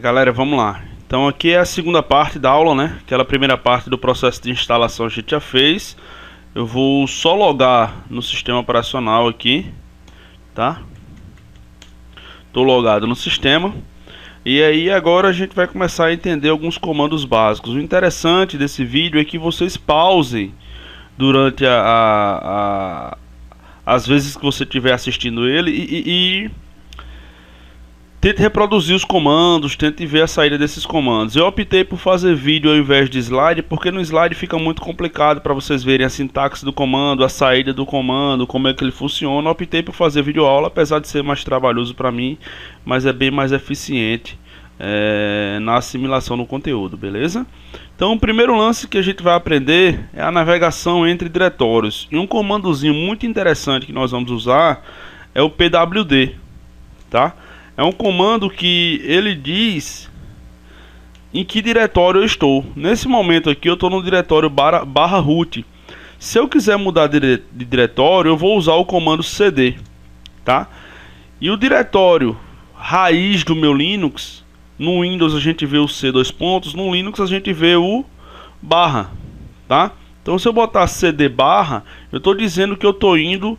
Galera, vamos lá. Então aqui é a segunda parte da aula, né? Aquela primeira parte do processo de instalação a gente já fez. Eu vou só logar no sistema operacional aqui, tá? Tô logado no sistema. E aí agora a gente vai começar a entender alguns comandos básicos. O interessante desse vídeo é que vocês pausem durante as vezes que você estiver assistindo ele e tente reproduzir os comandos, tente ver a saída desses comandos. Eu optei por fazer vídeo ao invés de slide, porque no slide fica muito complicado para vocês verem a sintaxe do comando, a saída do comando, como é que ele funciona. Eu optei por fazer vídeo aula, apesar de ser mais trabalhoso para mim, mas é bem mais eficiente na assimilação do conteúdo, beleza? Então o primeiro lance que a gente vai aprender é a navegação entre diretórios. E um comandozinho muito interessante que nós vamos usar é o pwd, tá? É um comando que ele diz em que diretório eu estou. Nesse momento aqui eu estou no diretório barra root. Se eu quiser mudar de diretório, eu vou usar o comando cd, tá? E o diretório raiz do meu Linux, no Windows a gente vê o C dois pontos, no Linux a gente vê o barra, tá? Então se eu botar cd barra, eu estou dizendo que eu estou indo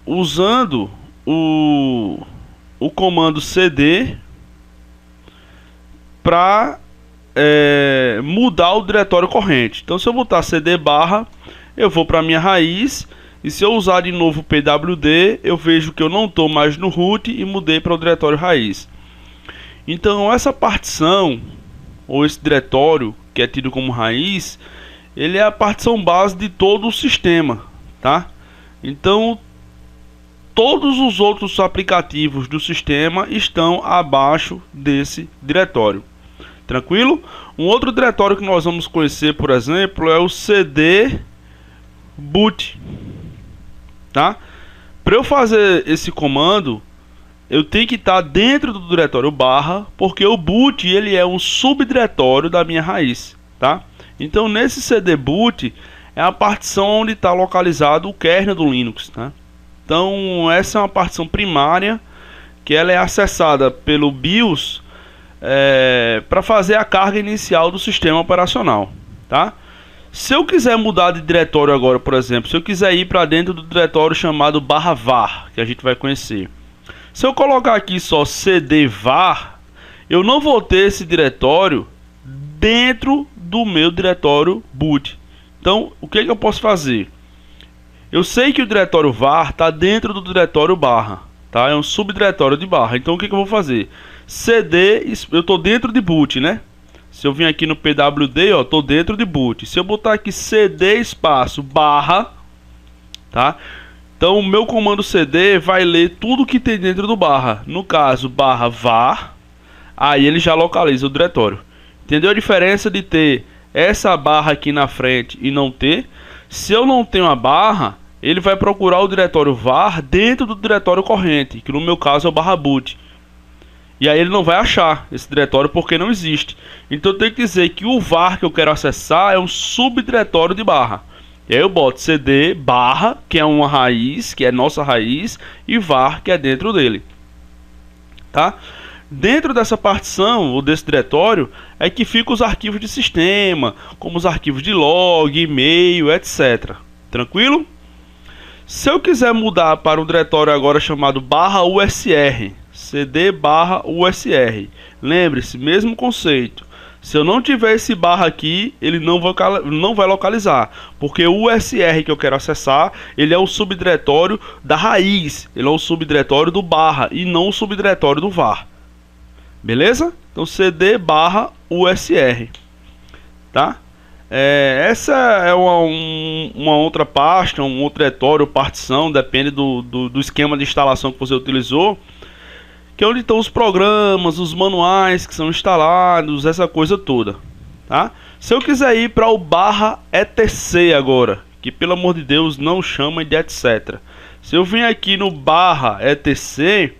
usando o comando cd para mudar o diretório corrente. Então se eu botar cd barra, eu vou para minha raiz, e se eu usar de novo pwd, eu vejo que eu não estou mais no root e mudei para o diretório raiz. Então essa partição, ou esse diretório que é tido como raiz, ele é a partição base de todo o sistema, tá? Então todos os outros aplicativos do sistema estão abaixo desse diretório. Tranquilo? Um outro diretório que nós vamos conhecer, por exemplo, é o cd boot, tá? Para eu fazer esse comando, eu tenho que estar dentro do diretório barra, porque o boot ele é um subdiretório da minha raiz, tá? Então nesse cd boot é a partição onde está localizado o kernel do Linux, tá? Então essa é uma partição primária que ela é acessada pelo BIOS para fazer a carga inicial do sistema operacional, tá? Se eu quiser mudar de diretório agora, por exemplo, se eu quiser ir para dentro do diretório chamado /var, que a gente vai conhecer, se eu colocar aqui só cd var, eu não vou ter esse diretório dentro do meu diretório boot. Então o que eu posso fazer? Eu sei que o diretório var está dentro do diretório barra, tá? É um subdiretório de barra. Então o que eu vou fazer? cd, eu estou dentro de boot, né? Se eu vim aqui no pwd, ó, estou dentro de boot. Se eu botar aqui cd espaço barra, tá? Então o meu comando cd vai ler tudo que tem dentro do barra. No caso, barra var, aí ele já localiza o diretório. Entendeu a diferença de ter essa barra aqui na frente e não ter? Se eu não tenho a barra, ele vai procurar o diretório var dentro do diretório corrente, que no meu caso é o barra boot. E aí ele não vai achar esse diretório porque não existe. Então eu tenho que dizer que o var que eu quero acessar é um subdiretório de barra. E aí eu boto cd barra, que é uma raiz, que é nossa raiz, e var, que é dentro dele, tá? Dentro dessa partição, ou desse diretório, é que ficam os arquivos de sistema, como os arquivos de log, e-mail, etc. Tranquilo? Se eu quiser mudar para um diretório agora chamado /usr, cd /usr, lembre-se, mesmo conceito. Se eu não tiver esse barra aqui, ele não vai localizar, porque o USR que eu quero acessar, ele é o subdiretório da raiz, ele é o subdiretório do barra e não o subdiretório do var. Beleza? Então cd /usr, tá? Essa é uma outra pasta, um outro diretório, partição, depende do esquema de instalação que você utilizou, que é onde estão os programas, os manuais que são instalados, essa coisa toda, tá? Se eu quiser ir para o /etc agora, que pelo amor de Deus não chama de etc. Se eu vim aqui no /etc,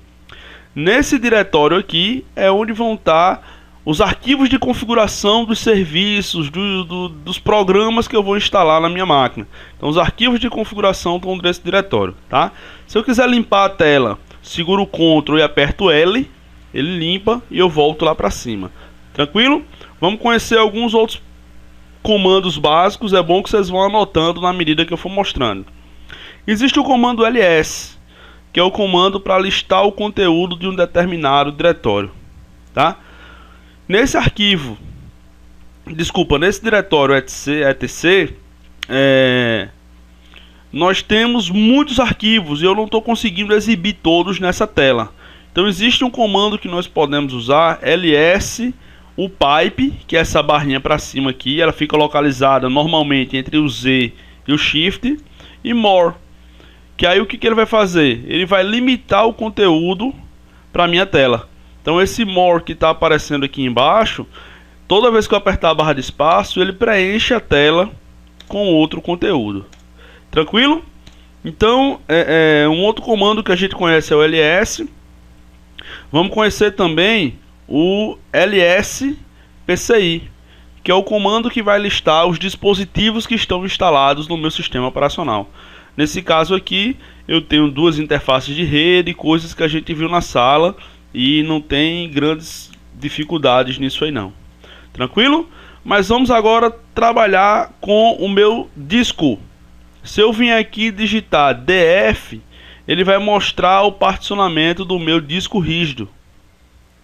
nesse diretório aqui é onde vão estar os arquivos de configuração dos serviços, dos programas que eu vou instalar na minha máquina. Então os arquivos de configuração estão nesse diretório, tá? Se eu quiser limpar a tela, seguro o Ctrl e aperto L, ele limpa e eu volto lá para cima. Tranquilo? Vamos conhecer alguns outros comandos básicos. É bom que vocês vão anotando na medida que eu for mostrando. Existe o comando ls, que é o comando para listar o conteúdo de um determinado diretório, tá? Nesse arquivo, nesse diretório etc, nós temos muitos arquivos e eu não estou conseguindo exibir todos nessa tela. Então existe um comando que nós podemos usar, ls, o pipe, que é essa barrinha para cima aqui, ela fica localizada normalmente entre o Z e o Shift, e more, que aí o que ele vai fazer? Ele vai limitar o conteúdo para minha tela. Então esse more que está aparecendo aqui embaixo, toda vez que eu apertar a barra de espaço, ele preenche a tela com outro conteúdo. Tranquilo? Então, um outro comando que a gente conhece é o ls. Vamos conhecer também o lspci, que é o comando que vai listar os dispositivos que estão instalados no meu sistema operacional. Nesse caso aqui, eu tenho duas interfaces de rede, coisas que a gente viu na sala, e não tem grandes dificuldades nisso aí não. Tranquilo? Mas vamos agora trabalhar com o meu disco. Se eu vim aqui digitar df, ele vai mostrar o particionamento do meu disco rígido,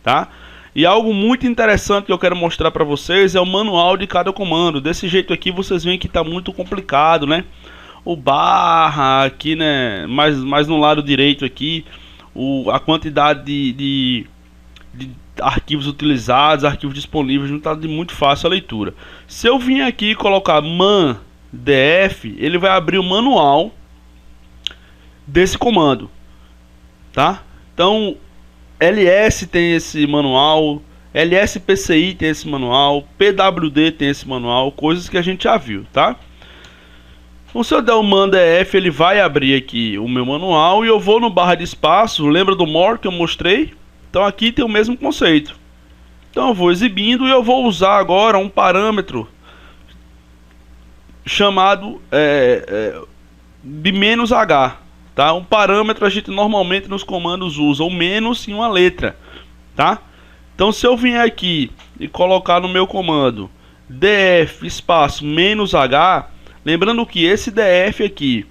tá? E algo muito interessante que eu quero mostrar para vocês é o manual de cada comando. Desse jeito aqui vocês veem que está muito complicado, né? O barra aqui, né? Mais no lado direito aqui, a quantidade de arquivos utilizados, arquivos disponíveis, não está de muito fácil a leitura. Se eu vim aqui e colocar man df, ele vai abrir o manual desse comando, tá? Então ls tem esse manual, lspci tem esse manual, pwd tem esse manual, coisas que a gente já viu, tá? Então, se eu der o man df, ele vai abrir aqui o meu manual e eu vou no barra de espaço. Lembra do more que eu mostrei? Então aqui tem o mesmo conceito. Então eu vou exibindo e eu vou usar agora um parâmetro chamado de "-h", tá? Um parâmetro a gente normalmente nos comandos usa o menos em uma letra, tá? Então se eu vier aqui e colocar no meu comando df espaço "-h", lembrando que esse df aqui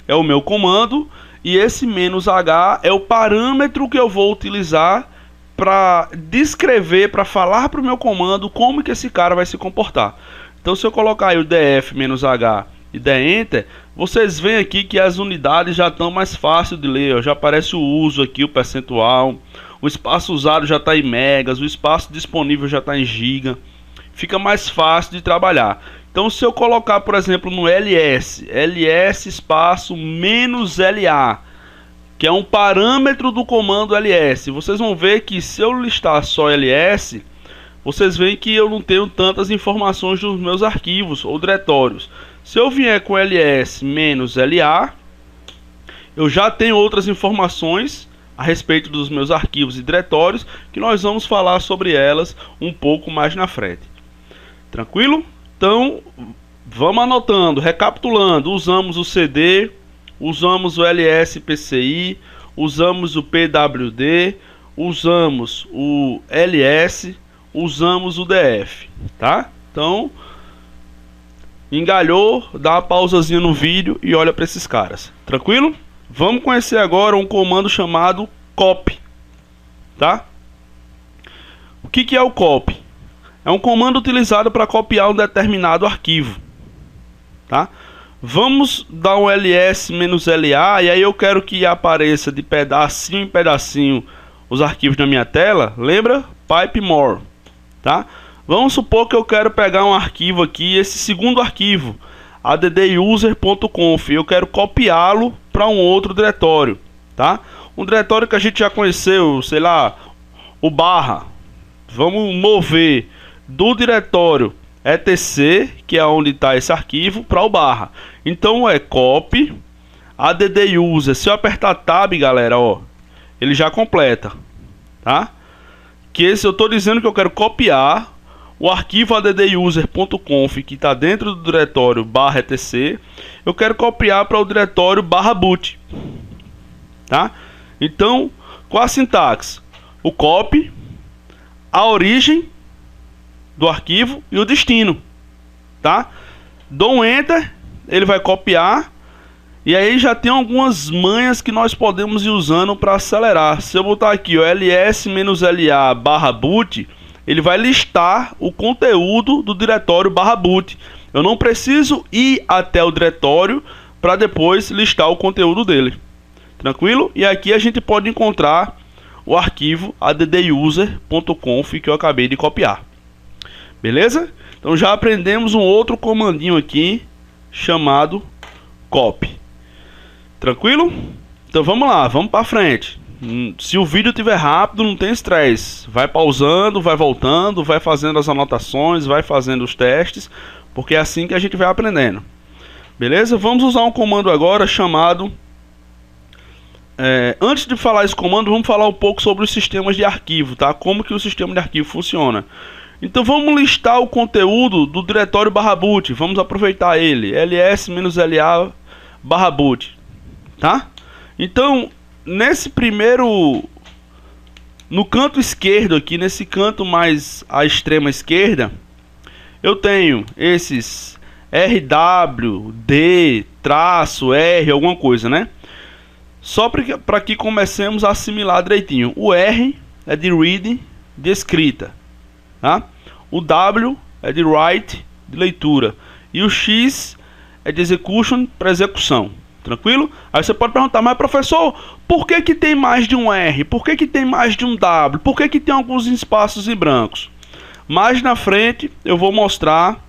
é o meu comando e esse "-h" é o parâmetro que eu vou utilizar para descrever, para falar para o meu comando como que esse cara vai se comportar. Então se eu colocar aí o df-h e der enter, vocês veem aqui que as unidades já estão mais fácil de ler, ó. Já aparece o uso aqui, o percentual, o espaço usado já está em megas, o espaço disponível já está em giga, fica mais fácil de trabalhar. Então se eu colocar, por exemplo, no ls espaço "-la", que é um parâmetro do comando ls, vocês vão ver que se eu listar só ls, vocês veem que eu não tenho tantas informações nos meus arquivos ou diretórios. Se eu vier com ls-la, eu já tenho outras informações a respeito dos meus arquivos e diretórios, que nós vamos falar sobre elas um pouco mais na frente. Tranquilo? Então, vamos anotando, recapitulando. Usamos o cd, usamos o lspci, usamos o pwd, usamos o ls, usamos o df, tá? Então, engalhou, dá uma pausazinha no vídeo e olha para esses caras. Tranquilo? Vamos conhecer agora um comando chamado copy, tá? O que é o copy? É um comando utilizado para copiar um determinado arquivo, tá? Vamos dar um ls-la e aí eu quero que apareça de pedacinho em pedacinho os arquivos na minha tela. Lembra? Pipe more, tá? Vamos supor que eu quero pegar um arquivo aqui, esse segundo arquivo, adduser.conf, eu quero copiá-lo para um outro diretório, tá? Um diretório que a gente já conheceu, sei lá, o barra. Vamos mover do diretório etc, que é onde está esse arquivo, para o barra. Então é copy adduser. Se eu apertar tab, galera, ó, ele já completa, tá? Que esse eu estou dizendo que eu quero copiar o arquivo adduser.conf que está dentro do diretório barra etc. Eu quero copiar para o diretório barra boot, tá? Então, qual a sintaxe? o copy, a origem do arquivo e o destino, tá? Dou um enter, ele vai copiar, e aí já tem algumas manhas que nós podemos ir usando para acelerar. Se eu botar aqui o ls-la /boot, ele vai listar o conteúdo do diretório /boot. Eu não preciso ir até o diretório para depois listar o conteúdo dele. Tranquilo? E aqui a gente pode encontrar o arquivo adduser.conf que eu acabei de copiar. Beleza? Então já aprendemos um outro comandinho aqui chamado copy. Tranquilo? Então vamos lá, vamos para frente. Se o vídeo estiver rápido, não tem estresse. Vai pausando, vai voltando, vai fazendo as anotações, vai fazendo os testes, porque é assim que a gente vai aprendendo. Beleza? Vamos usar um comando agora chamado... antes de falar esse comando, vamos falar um pouco sobre os sistemas de arquivo, tá? Como que o sistema de arquivo funciona. Então vamos listar o conteúdo do diretório /boot. Vamos aproveitar ele, ls-la /boot, tá? Então, nesse primeiro, no canto esquerdo aqui, nesse canto mais à extrema esquerda, eu tenho esses rw, d, traço, r, alguma coisa, né? Só para que comecemos a assimilar direitinho. O R é de read, de escrita, tá? O W é de write, de leitura. E o X é de execution, para execução. Tranquilo? Aí você pode perguntar, mas professor, por que que tem mais de um R? Por que que tem mais de um W? Por que que tem alguns espaços em brancos? Mais na frente eu vou mostrar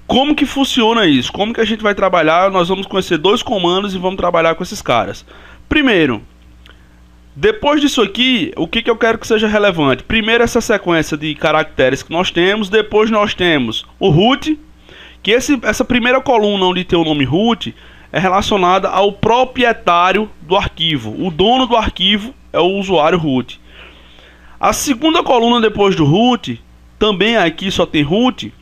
como que funciona isso, como que a gente vai trabalhar. Nós vamos conhecer dois comandos e vamos trabalhar com esses caras. Primeiro, depois disso aqui, o que que eu quero que seja relevante? Primeiro essa sequência de caracteres que nós temos, depois nós temos o root, que essa primeira coluna onde tem o nome root é relacionada ao proprietário do arquivo. O dono do arquivo é o usuário root. A segunda coluna depois do root, também aqui só tem root,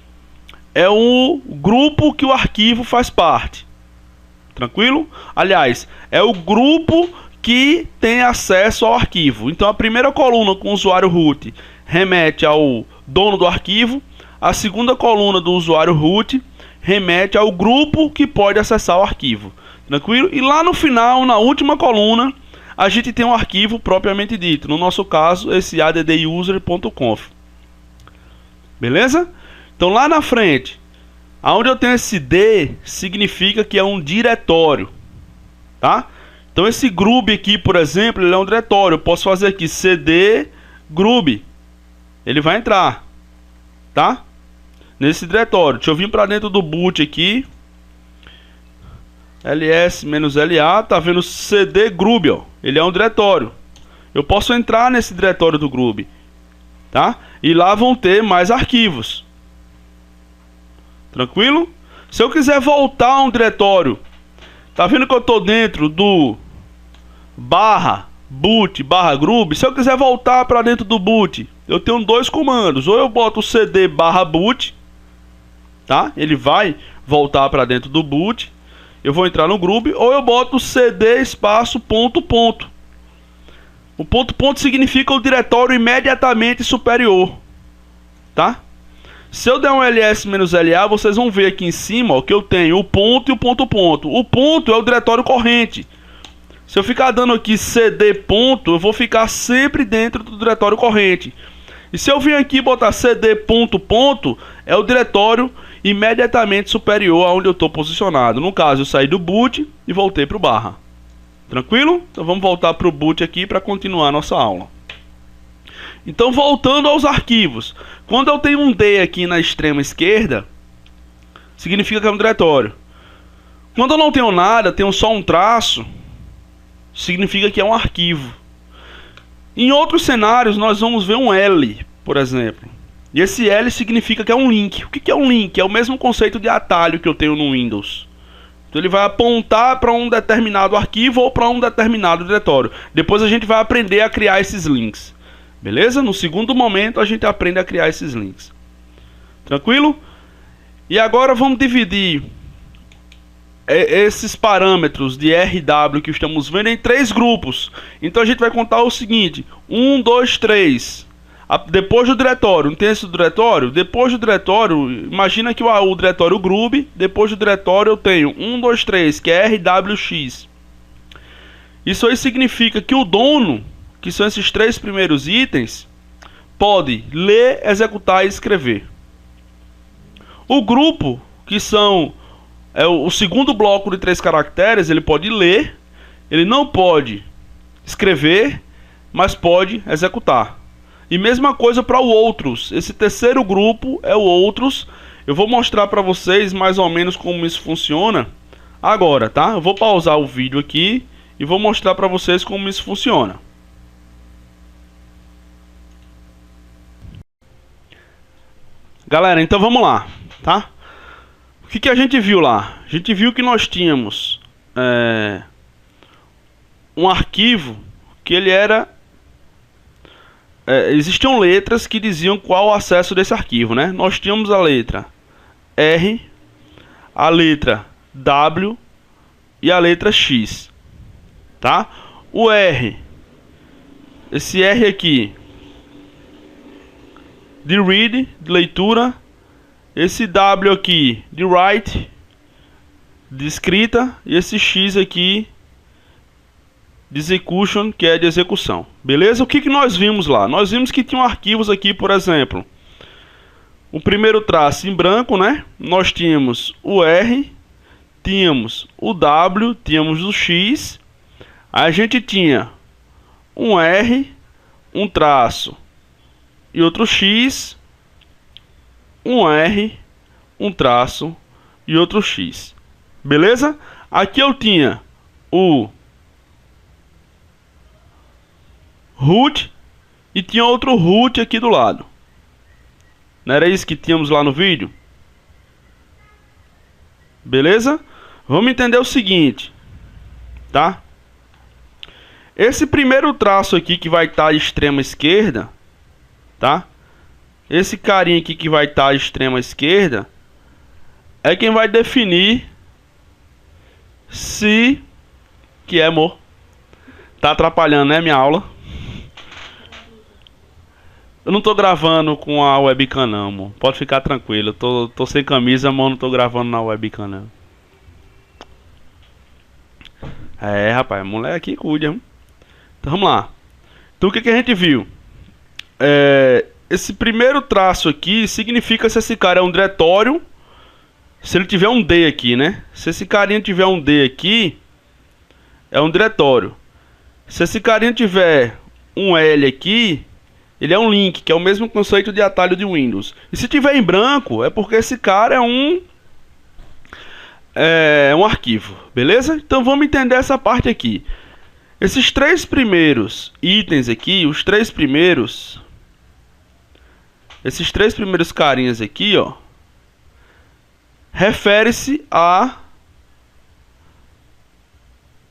é o grupo que o arquivo faz parte. Tranquilo? Aliás, é o grupo que tem acesso ao arquivo. Então a primeira coluna com o usuário root remete ao dono do arquivo. A segunda coluna do usuário root remete ao grupo que pode acessar o arquivo. Tranquilo? E lá no final, na última coluna, a gente tem um arquivo propriamente dito. No nosso caso, esse adduser.conf. Beleza? Então lá na frente, aonde eu tenho esse D, significa que é um diretório, tá? Então esse grub aqui, por exemplo, ele é um diretório. Eu posso fazer aqui cd grub. Ele vai entrar, tá? Nesse diretório. Deixa eu vir para dentro do boot aqui. ls-la, tá vendo cd grub, ó. Ele é um diretório. Eu posso entrar nesse diretório do grub, tá? E lá vão ter mais arquivos. Tranquilo? Se eu quiser voltar a um diretório, tá vendo que eu tô dentro do /boot /grub? Se eu quiser voltar para dentro do boot, eu tenho dois comandos. Ou eu boto o cd /boot, tá? Ele vai voltar para dentro do boot. Eu vou entrar no grub. Ou eu boto cd espaço ponto ponto. O ponto ponto significa o diretório imediatamente superior, tá? Se eu der um ls-la, vocês vão ver aqui em cima, ó, que eu tenho o ponto e o ponto ponto. O ponto é o diretório corrente. Se eu ficar dando aqui cd ponto, eu vou ficar sempre dentro do diretório corrente. E se eu vir aqui e botar cd ponto ponto, é o diretório imediatamente superior a onde eu estou posicionado. No caso, eu saí do boot e voltei para o barra. Tranquilo? Então vamos voltar para o boot aqui para continuar a nossa aula. Então voltando aos arquivos. Quando eu tenho um D aqui na extrema esquerda, significa que é um diretório. Quando eu não tenho nada, tenho só um traço, significa que é um arquivo. Em outros cenários nós vamos ver um L, por exemplo. E esse L significa que é um link. O que é um link? É o mesmo conceito de atalho que eu tenho no Windows. Então ele vai apontar para um determinado arquivo ou para um determinado diretório. Depois a gente vai aprender a criar esses links. Beleza? No segundo momento a gente aprende a criar esses links. Tranquilo? E agora vamos dividir esses parâmetros de RW que estamos vendo em 3 grupos. Então a gente vai contar o seguinte: 1, 2, 3. Depois do diretório, não tem esse diretório? Depois do diretório, imagina que o diretório GRUB, depois do diretório eu tenho 1, 2, 3, que é RWX. Isso aí significa que o dono, que são esses 3 primeiros itens, pode ler, executar e escrever. O grupo, que são o segundo bloco de 3 caracteres, ele pode ler, ele não pode escrever, mas pode executar. E mesma coisa para o outros. Esse terceiro grupo é o outros. Eu vou mostrar para vocês mais ou menos como isso funciona agora, tá? Eu vou pausar o vídeo aqui e vou mostrar para vocês como isso funciona. Galera, então vamos lá, tá? O que a gente viu lá? A gente viu que nós tínhamos um arquivo que ele era... existiam letras que diziam qual o acesso desse arquivo, né? Nós tínhamos a letra R, a letra W e a letra X, tá? O R, esse R aqui, de read, de leitura. Esse W aqui, de write, de escrita. E esse X aqui, de execution, que é de execução. Beleza? O que nós vimos lá? Nós vimos que tinham arquivos aqui, por exemplo. O primeiro traço em branco, né? Nós tínhamos o R, tínhamos o W, tínhamos o X. A gente tinha um R, um traço e outro X, um R, um traço e outro X. Beleza? Aqui eu tinha o root e tinha outro root aqui do lado. Não era isso que tínhamos lá no vídeo? Beleza? Vamos entender o seguinte, tá? Esse primeiro traço aqui que vai estar à extrema esquerda, tá? Esse carinha aqui que vai estar à extrema esquerda é quem vai definir se... Que é, amor? Tá atrapalhando, né, minha aula? Eu não tô gravando com a webcam não, amor. Pode ficar tranquilo. Eu tô sem camisa, mas não tô gravando na webcam não. Rapaz, moleque, cuida, hein? Então vamos lá. Então o que a gente viu? Esse primeiro traço aqui significa se esse cara é um diretório, se ele tiver um D aqui, né? Se esse carinha tiver um D aqui, é um diretório. Se esse carinha tiver um L aqui, ele é um link, que é o mesmo conceito de atalho de Windows. E se tiver em branco, é porque esse cara é um arquivo, beleza? Então vamos entender essa parte aqui. Esses 3 primeiros itens aqui, esses três primeiros carinhas aqui, ó, refere-se a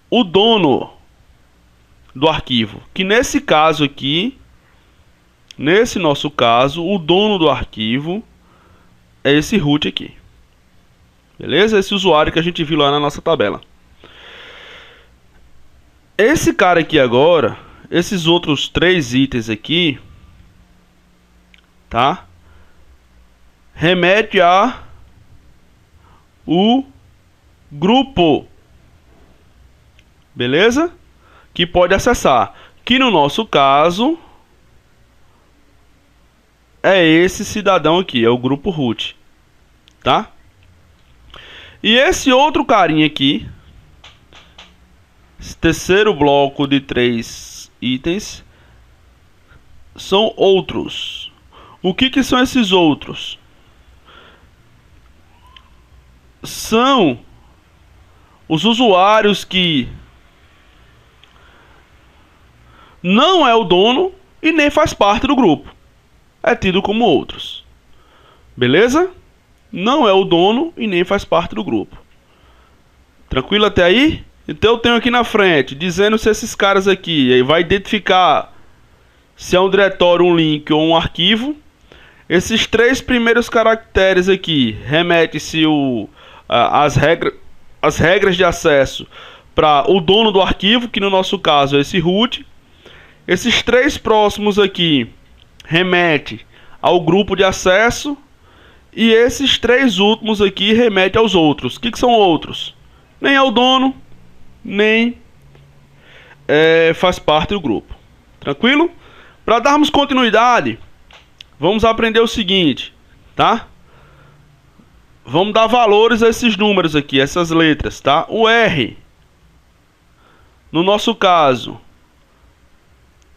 o dono do arquivo, que nesse caso aqui, nesse nosso caso, o dono do arquivo é esse root aqui. Beleza? Esse usuário que a gente viu lá na nossa tabela. Esse cara aqui agora, esses outros 3 itens aqui, tá? Remete a o grupo. Beleza? Que pode acessar. Que no nosso caso é esse cidadão aqui, é o grupo root, tá? E esse outro carinha aqui, esse terceiro bloco de 3 itens, são outros. O que são esses outros? São os usuários que não é o dono e nem faz parte do grupo. É tido como outros. Beleza? Não é o dono e nem faz parte do grupo. Tranquilo até aí? Então eu tenho aqui na frente, dizendo se esses caras aqui, aí vai identificar se é um diretório, um link ou um arquivo. Esses 3 primeiros caracteres aqui remete-se as regras as regras de acesso para o dono do arquivo, que no nosso caso é esse root. Esses três próximos aqui remete ao grupo de acesso. E esses três últimos aqui remetem aos outros. O que são outros? Nem é o dono, nem faz parte do grupo. Tranquilo? Para darmos continuidade, vamos aprender o seguinte, tá? Vamos dar valores a esses números aqui, essas letras, tá? O R, no nosso caso,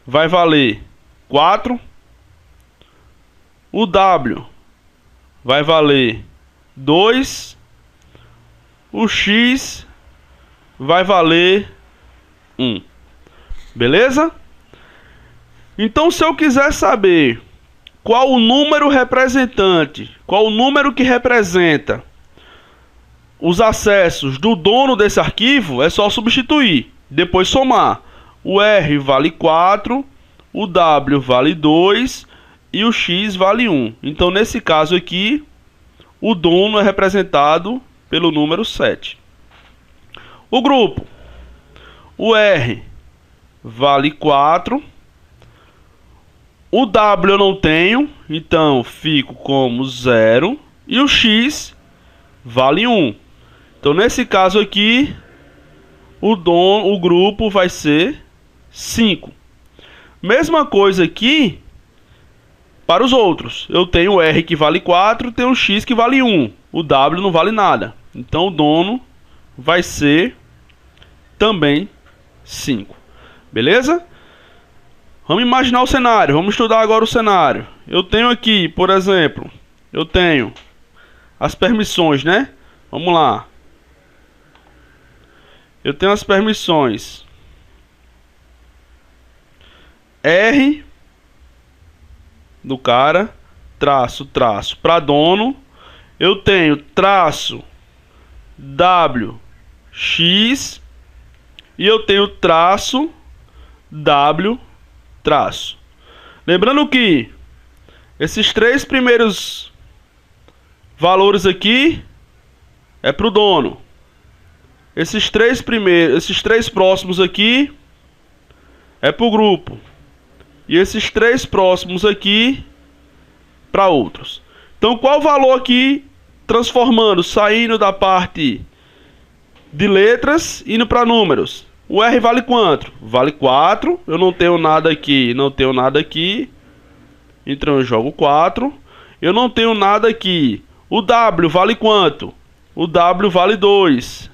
vai valer 4. O W vai valer 2. O X vai valer 1. Beleza? Então, se eu quiser saber qual o número representante, qual o número que representa os acessos do dono desse arquivo, é só substituir, depois somar. O R vale 4, o W vale 2 e o X vale 1. Então, nesse caso aqui, o dono é representado pelo número 7. O grupo, o R vale 4. O W eu não tenho, então fico como 0. E o X vale 1. Então, nesse caso aqui, o grupo vai ser 5. Mesma coisa aqui para os outros. Eu tenho o R que vale 4, tenho o X que vale 1. O W não vale nada. Então, o dono vai ser também 5. Beleza? Vamos imaginar o cenário. Vamos estudar agora o cenário. Eu tenho aqui, por exemplo, eu tenho as permissões, né? Vamos lá. Eu tenho as permissões R do cara, traço, para dono. Eu tenho traço W X e eu tenho traço W traço. Lembrando que esses três primeiros valores aqui é para o dono. Esses três próximos aqui é para o grupo. E esses três próximos aqui para outros. Então, qual o valor aqui transformando, saindo da parte de letras, indo para números? O R vale quanto? Vale 4. Eu não tenho nada aqui, não tenho nada aqui. Então eu jogo 4. Eu não tenho nada aqui. O W vale quanto? O W vale 2.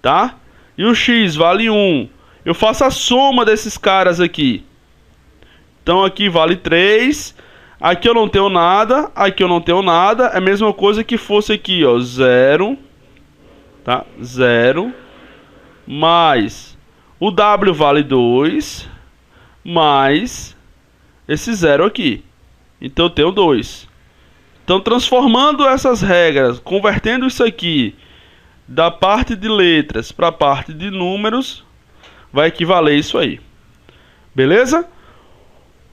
Tá? E o X vale 1. Eu faço a soma desses caras aqui. Então aqui vale 3. Aqui eu não tenho nada. Aqui eu não tenho nada. É a mesma coisa que fosse aqui, ó. 0. Tá? 0. Mais... o W vale 2, mais esse 0 aqui. Então eu tenho 2. Então, transformando essas regras, convertendo isso aqui da parte de letras para a parte de números, vai equivaler isso aí. Beleza?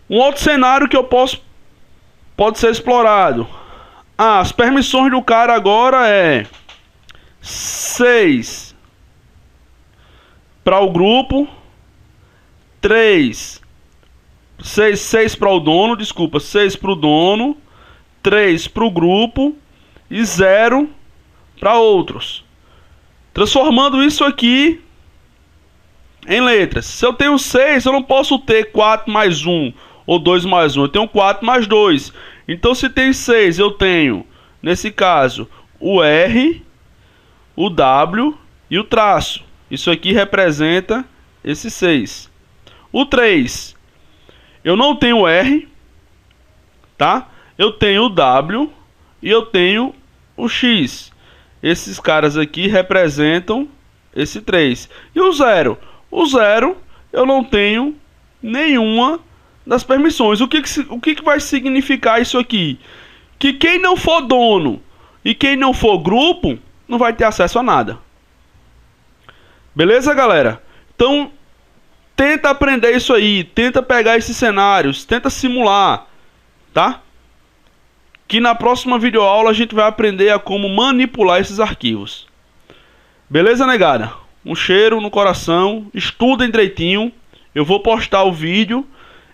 Um outro cenário que pode ser explorado. As permissões do cara agora é 6 para o grupo, 6 para o dono, desculpa, 6 para o dono, 3 para o grupo e 0 para outros. Transformando isso aqui em letras. Se eu tenho 6, eu não posso ter 4 mais 1 ou 2 mais 1. Eu tenho 4 mais 2. Então, se tem 6, eu tenho, nesse caso, o R, o W e o traço. Isso aqui representa esse 6. O 3, eu não tenho R, tá? Eu tenho o W e eu tenho o X. Esses caras aqui representam esse 3. E o 0? O 0, eu não tenho nenhuma das permissões. O que vai significar isso aqui? Que quem não for dono e quem não for grupo, não vai ter acesso a nada. Beleza, galera? Então, tenta aprender isso aí. Tenta pegar esses cenários. Tenta simular. Tá? Que na próxima videoaula a gente vai aprender a como manipular esses arquivos. Beleza, negada? Um cheiro no coração, estudem direitinho. Eu vou postar o vídeo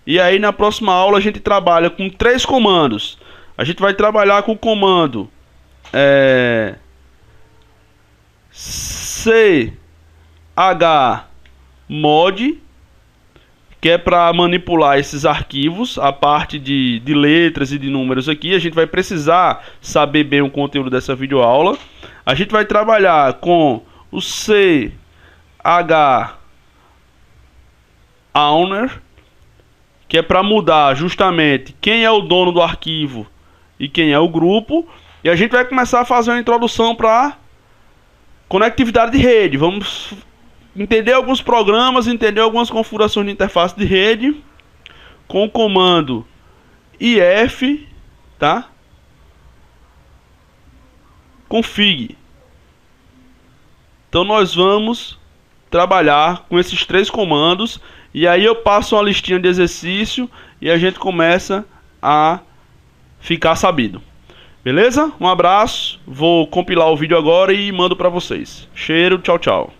e aí na próxima aula a gente trabalha com 3 comandos. A gente vai trabalhar com o comando chmod, que é para manipular esses arquivos, a parte de letras e de números aqui. A gente vai precisar saber bem o conteúdo dessa videoaula. A gente vai trabalhar com o chowner, que é para mudar justamente quem é o dono do arquivo e quem é o grupo. E a gente vai começar a fazer uma introdução para conectividade de rede. Vamos entender alguns programas, entender algumas configurações de interface de rede com o comando if, tá? Config. Então nós vamos trabalhar com esses 3 comandos e aí eu passo uma listinha de exercício e a gente começa a ficar sabido. Beleza? Um abraço, vou compilar o vídeo agora e mando para vocês. Cheiro, tchau, tchau.